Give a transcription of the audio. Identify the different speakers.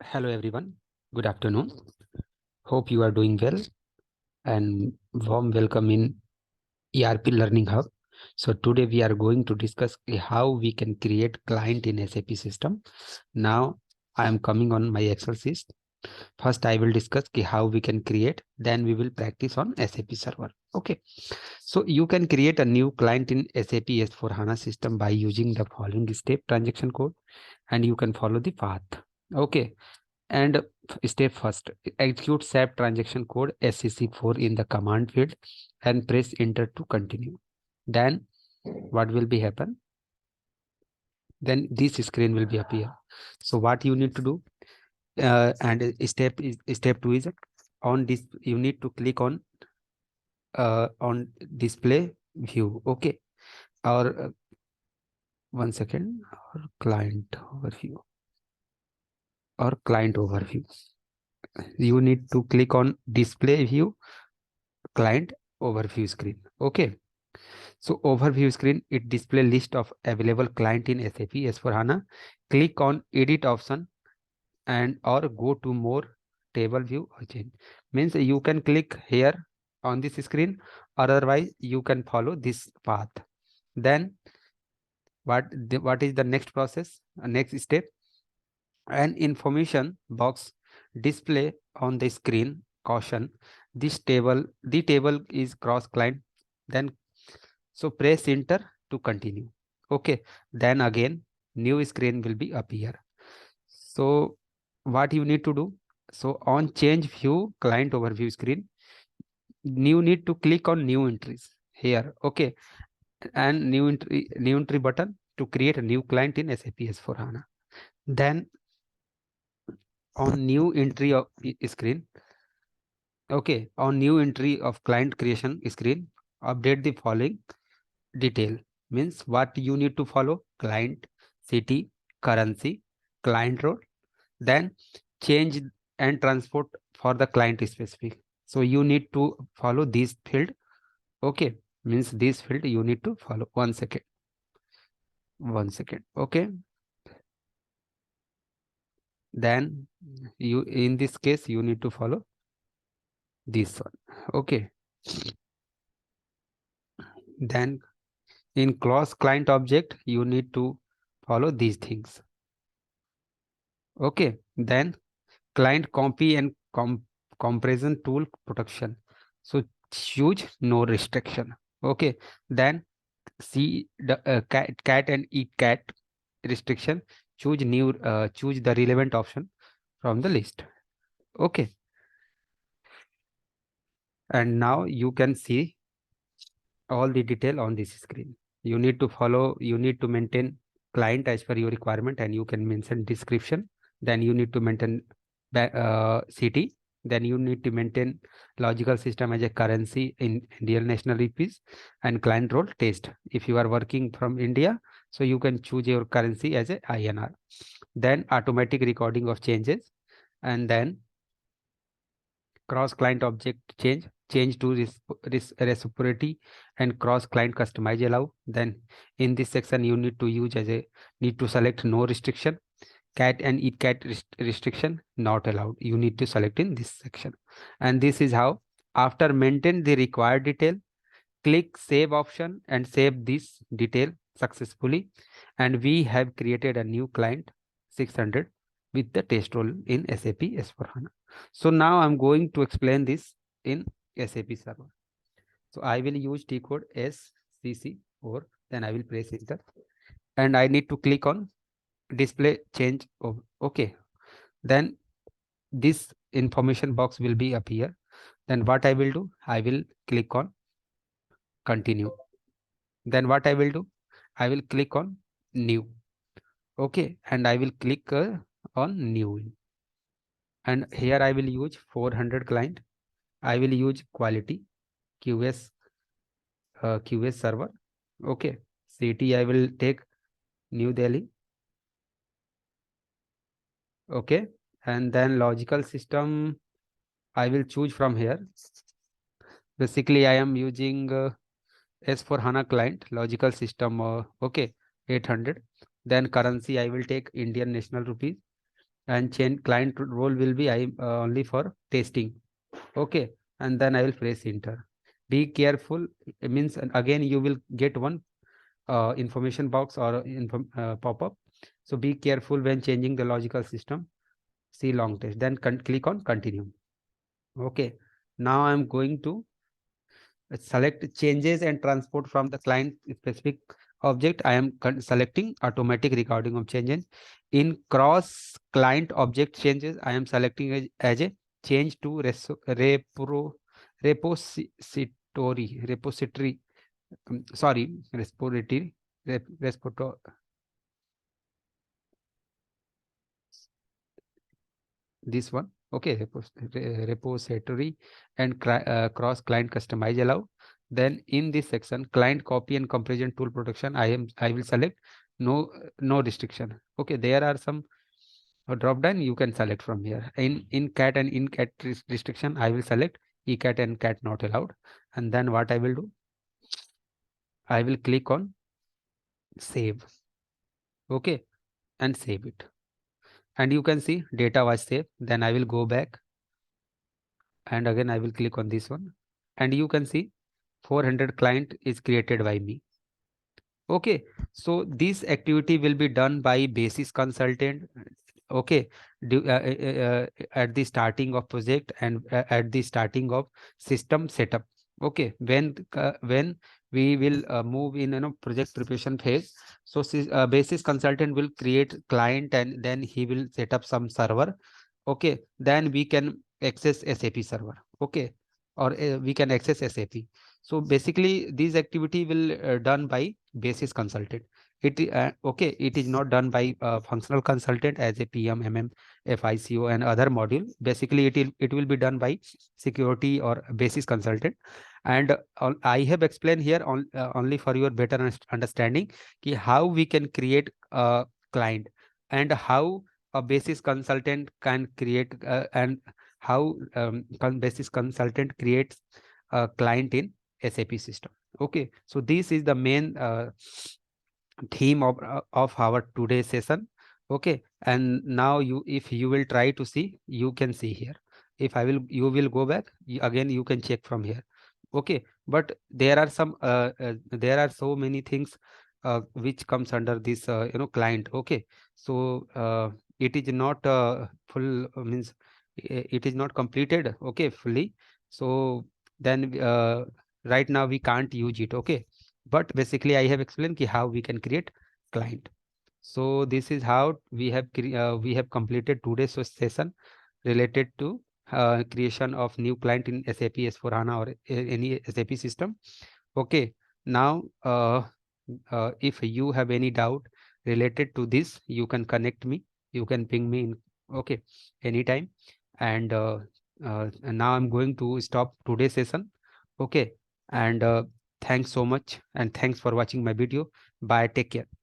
Speaker 1: Hello everyone, good afternoon. Hope you are doing well and warm welcome in ERP Learning Hub. So today we are going to discuss how we can create client in SAP system. Now I am coming on my Excel sheet. First I will discuss how we can create, then we will practice on SAP server. Okay, so you can create a new client in SAP S/4HANA system by using the following step transaction code, and you can follow the path. Okay. And step first, execute SAP transaction code SCC4 in the command field and press enter to continue. Then what will be happen? Then this screen will be appear. So what you need to do, and step two is on this. You need to click on display view. Okay, or one second, or client overview, or client overview. You need to click on display view, client overview screen. Okay, so overview screen, it display list of available client in SAP S/4HANA. Click on edit option and or go to more table view or change. Means you can click here on this screen, otherwise you can follow this path. Then what is the next process? Next step, an information box display on the screen. Caution, the table is cross client. Then so press enter to continue. Okay, then again new screen will be appear. So what you need to do, so on change view client overview screen, you need to click on new entries here. Okay, and new entry button to create a new client in SAP S/4HANA. Then on new entry of screen, okay, on new entry of client creation screen, update the following detail. Means what you need to follow: client, city, currency, client role. Then change and transport for the client specific. So you need to follow this field. Okay, means this field you need to follow. One second. Okay, then you, in this case, you need to follow this one. Okay, then in clause client object you need to follow these things. Okay, then client copy and comparison tool protection. So choose no restriction. Okay, then see the cat and eat cat restriction. Choose the relevant option from the list. Okay, and now you can see all the detail on this screen. You need to follow. You need to maintain client as per your requirement, and you can mention description. Then you need to maintain city. Then you need to maintain logical system as a currency in Indian national rupees, and client role test. If you are working from India, so you can choose your currency as a INR. Then automatic recording of changes, and then cross client object change to reciprocity and cross client customize allow. Then in this section you need to use as a need to select no restriction, cat and eat cat restriction not allowed. You need to select in this section, and this is how after maintain the required detail, click save option and save this detail successfully, and we have created a new client 600 with the test role in SAP S/4HANA. So now I'm going to explain this in SAP server. So I will use T code SCC4, then I will press enter, and I need to click on display change of. Okay, then this information box will be appear. Then what I will do, I will click on continue. Then what I will do, I will click on new. Okay, and I will click on new, and here I will use 400 client. I will use quality QS server. Okay, city I will take New Delhi. Okay, and then logical system I will choose from here. Basically I am using S/4HANA client logical system. Okay, 800. Then currency I will take Indian national rupees, and change client role will be I only for testing. Okay, and then I will press enter. Be careful. It means again you will get one information box or pop up. So be careful when changing the logical system. See long test. Then click on continue. Okay. Now I'm going to select changes and transport from the client specific object. I am selecting automatic recording of changes. In cross client object changes, I am selecting as a change to repository. Sorry, repository. Repository. This one. Okay, repository and cross client customize allow. Then in this section, client copy and comparison tool protection, I will select no restriction. Okay, there are some drop down you can select from here. In cat and in cat restriction, I will select ecat and cat not allowed. And then what I will do, I will click on save. Okay, and save it. And you can see data was saved. Then I will go back and again I will click on this one, and you can see 400 client is created by me. Okay, so this activity will be done by basis consultant. Okay, at the starting of project and at the starting of system setup. Okay, when we will move in project preparation phase, so basis consultant will create client and then he will set up some server. Okay, then we can access SAP server. Okay, or we can access SAP. So basically this activity will done by basis consultant. Okay, it is not done by functional consultant as a PM, MM, FICO and other module. Basically it will be done by security or basis consultant. And I have explained here only for your better understanding how we can create a client and how a basis consultant can create and how basis consultant creates a client in SAP system. Okay, so this is the main theme of our today's session. Okay, and now if you will try to see, you can see here. If you will go back again, you can check from here. Okay, but there are there are so many things which comes under this client. Okay, so it is not full means it is not completed. Okay, fully. So then right now we can't use it. Okay, but basically I have explained how we can create client. So this is how we have completed today's session related to creation of new client in SAP S/4HANA or any SAP system. Okay, now if you have any doubt related to this, you can connect me, you can ping me in, okay, anytime. And now I'm going to stop today's session. Okay, and thanks so much and thanks for watching my video. Bye, take care.